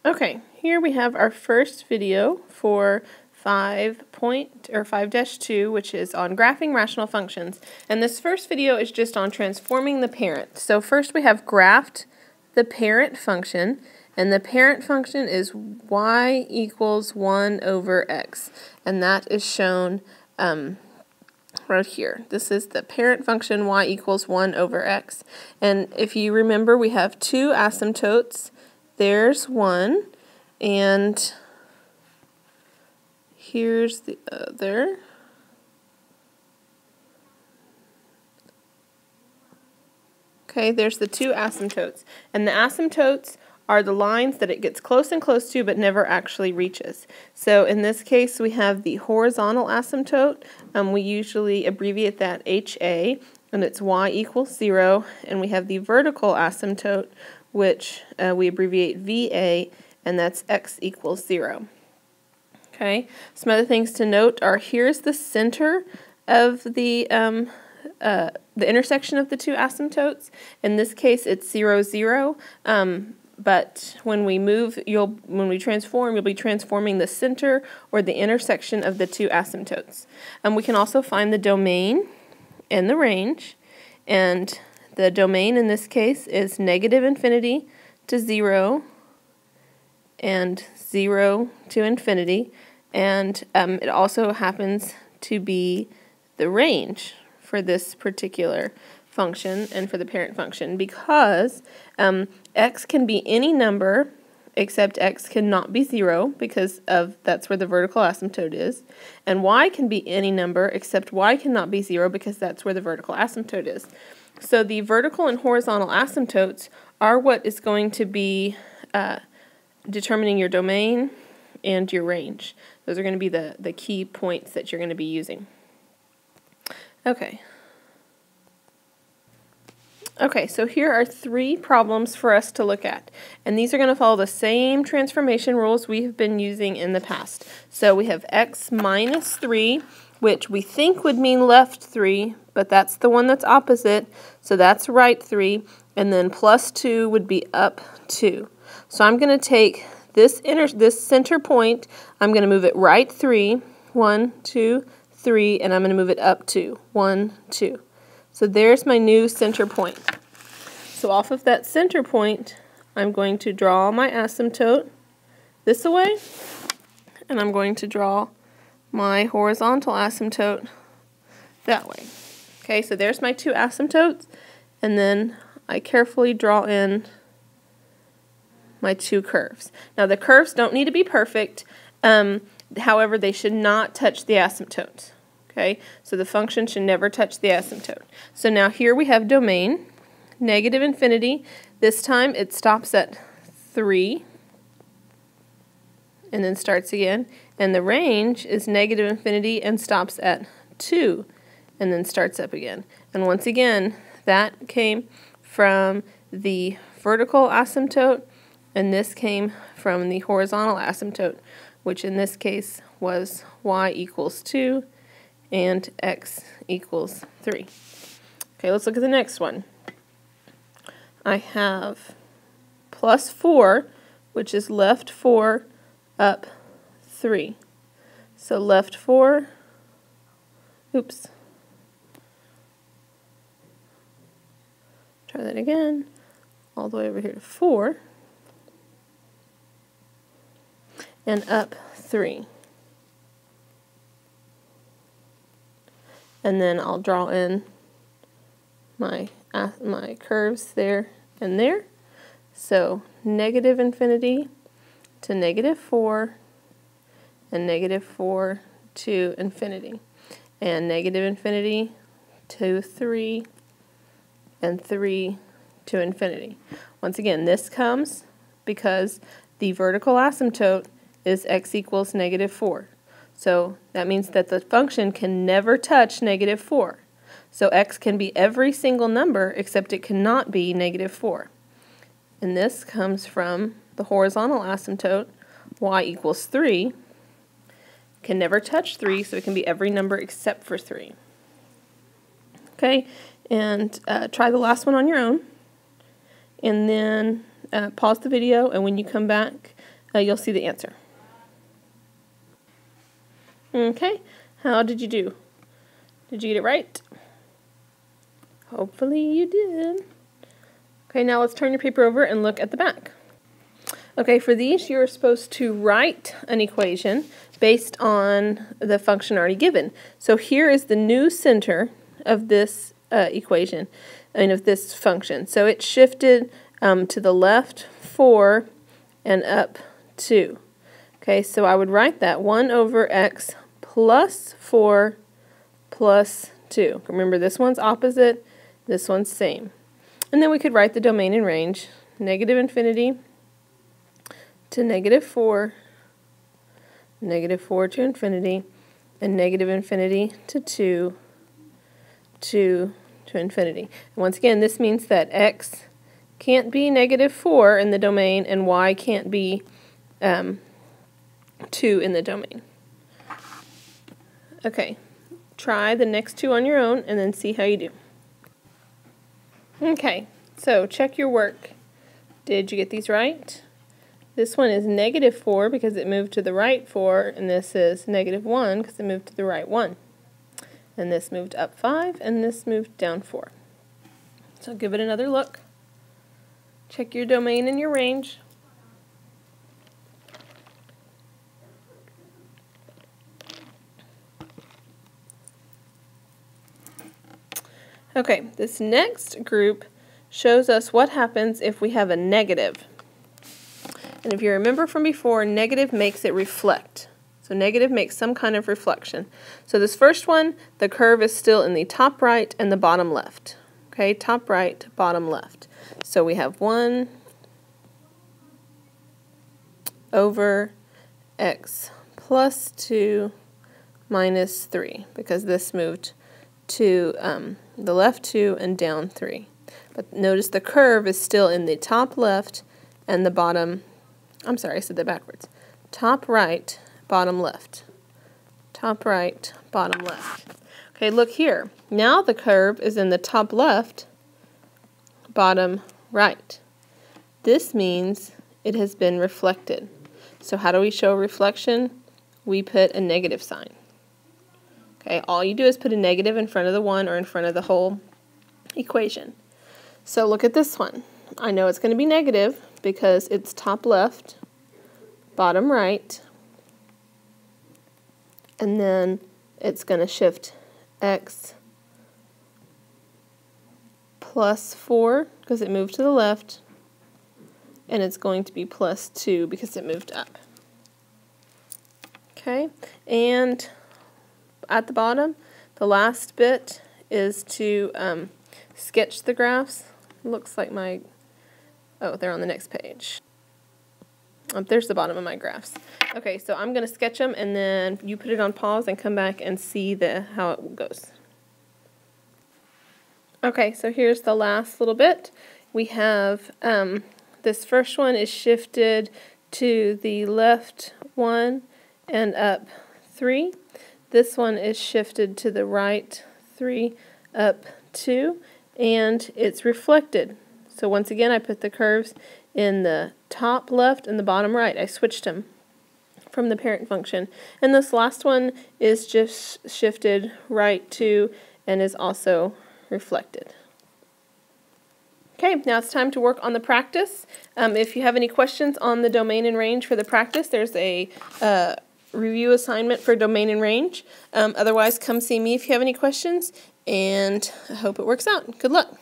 Okay, here we have our first video for 5.2, which is on graphing rational functions. And this first video is just on transforming the parent. So first we have graphed the parent function, and the parent function is y equals 1 over x. And that is shown right here. This is the parent function y equals 1 over x. And if you remember, we have two asymptotes. There's one, and here's the other. Okay, there's the two asymptotes. And the asymptotes are the lines that it gets close and close to but never actually reaches. So in this case, we have the horizontal asymptote. We usually abbreviate that HA, and it's y equals 0. And we have the vertical asymptote, which we abbreviate VA, and that's x equals 0. Okay, some other things to note are here's the center of the intersection of the two asymptotes. In this case, it's 0, 0. But when we transform, you'll be transforming the center or the intersection of the two asymptotes. We can also find the domain and the range, and the domain in this case is -infinity to 0 and 0 to infinity, and it also happens to be the range for this particular function and for the parent function, because x can be any number except x cannot be 0, because that's where the vertical asymptote is, and y can be any number except y cannot be 0, because that's where the vertical asymptote is. So the vertical and horizontal asymptotes are what is going to be determining your domain and your range. Those are going to be the key points that you're going to be using. Okay, so here are 3 problems for us to look at, and these are going to follow the same transformation rules we have been using in the past. So we have x minus 3, which we think would mean left 3, but that's the one that's opposite, so that's right 3, and then plus 2 would be up 2. So I'm going to take this center point, I'm going to move it right 3, 1, 2, 3, and I'm going to move it up 2, 1, 2. So there's my new center point. So off of that center point, I'm going to draw my asymptote this way, and I'm going to draw my horizontal asymptote that way. Okay, so there's my two asymptotes, and then I carefully draw in my two curves. Now the curves don't need to be perfect, however they should not touch the asymptote. Okay, so the function should never touch the asymptote. So now here we have domain, -infinity. This time it stops at 3 and then starts again. And the range is -infinity and stops at 2 and then starts up again. And once again, that came from the vertical asymptote, and this came from the horizontal asymptote, which in this case was y equals 2 and x equals 3. Okay, let's look at the next one. I have plus 4, which is left 4 up 3. So left 4, try that again, all the way over here to 4, and up 3. And then I'll draw in my curves there and there. So -infinity to -4, and -4 to infinity, and -infinity to 3, and 3 to infinity. Once again, this comes because the vertical asymptote is x equals -4. So that means that the function can never touch -4. So x can be every single number except it cannot be -4. And this comes from the horizontal asymptote, y equals 3. Can never touch 3, so it can be every number except for 3. Okay, and try the last one on your own, and then pause the video, and when you come back, you'll see the answer. Okay, how did you do? Did you get it right? Hopefully you did. Okay, now let's turn your paper over and look at the back. Okay, for these you're supposed to write an equation based on the function already given. So here is the new center of this equation, of this function. So it shifted to the left 4 and up 2. Okay, so I would write that 1 over x plus 4 plus 2. Remember, this one's opposite, this one's same. And then we could write the domain and range, negative infinity to negative 4, negative 4 to infinity, and negative infinity to 2 to infinity. And once again, this means that x can't be negative 4 in the domain and y can't be 2 in the domain. Okay, try the next two on your own and then see how you do. Okay, so check your work. Did you get these right? This one is negative 4 because it moved to the right 4, and this is negative 1 because it moved to the right 1. And this moved up 5, and this moved down 4. So give it another look. Check your domain and your range. Okay, this next group shows us what happens if we have a negative. And if you remember from before, negative makes it reflect. So negative makes some kind of reflection. So this first one, the curve is still in the top right and the bottom left. Okay, top right, bottom left. So we have 1 over x plus 2 minus 3, because this moved to the left 2 and down 3. But notice the curve is still in the top left and the bottom, I'm sorry, I said that backwards. Top right, bottom left. Top right, bottom left. Okay, look here. Now the curve is in the top left, bottom right. This means it has been reflected. So how do we show reflection? We put a negative sign. Okay, all you do is put a negative in front of the 1 or in front of the whole equation. So look at this one. I know it's going to be negative because it's top left, bottom right, and then it's going to shift x plus 4 because it moved to the left, and it's going to be plus 2 because it moved up. Okay, and at the bottom, the last bit is to sketch the graphs. Looks like my, oh, they're on the next page. There's the bottom of my graphs. Okay, so I'm going to sketch them, and then you put it on pause and come back and see how it goes. Okay, so here's the last little bit. We have this first one is shifted to the left 1 and up 3. This one is shifted to the right 3 up 2, and it's reflected. So once again, I put the curves in the top left and the bottom right. I switched them from the parent function. And this last one is just shifted right 2 and is also reflected. Okay, now it's time to work on the practice. If you have any questions on the domain and range for the practice, there's a review assignment for domain and range. Otherwise, come see me if you have any questions, and I hope it works out. Good luck.